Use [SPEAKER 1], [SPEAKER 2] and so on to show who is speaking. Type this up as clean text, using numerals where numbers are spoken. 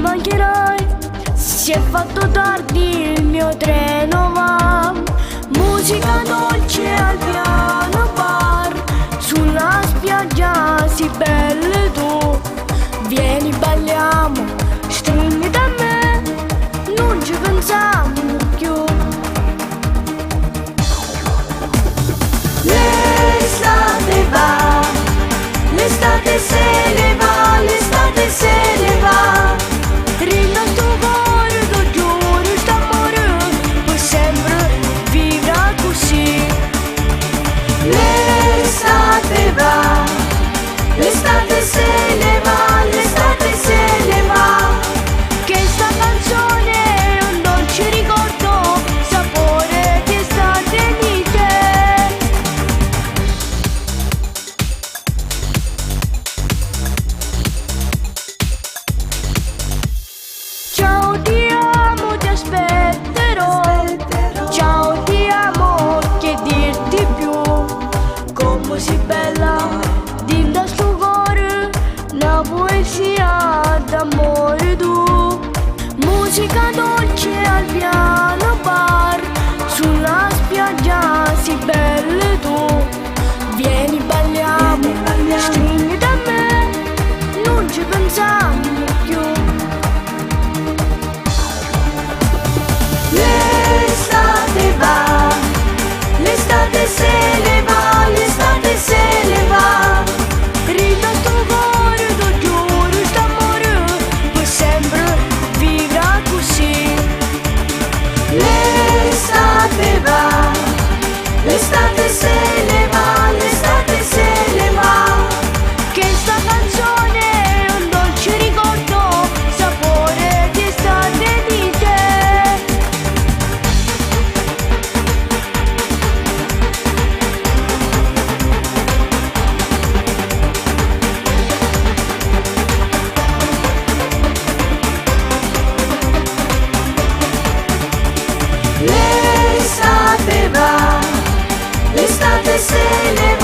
[SPEAKER 1] mancherai. Si è fatto tardi, il mio treno va. Musica dolce al piano bar, sulla spiaggia si belle tu. Vieni balliamo, stringi da me, non ci pensiamo più. L'estate va, l'estate se ne va, l'estate se ne va. Rinda sto cuore, tu giuro, st'amore per sempre vivrà così. L'estate va, l'estate se ne va, l'estate se ne va. Che sta canzone è un dolce ricordo, sapore di estate di te. Ciao ti amo, ti aspetterò. Ciao ti amo, che dirti più. Come sei bella, dinda sto cuore, una poesia d'amore tu. Musica dolce al piano bar, sulla spiaggia si belle tu. Vieni balliamo, stringi da me, non ci pensiamo più. L'estate va, l'estate se ne va, l'estate se ne va. Rida sto cuore, tu giuro, st'amore per sempre vivrà così. L'estate va, l'estate se ne va, l'estate se ne va. Che sta canzone è un dolce ricordo, sapore di estate di te. L'estate va, l'estate se ne va.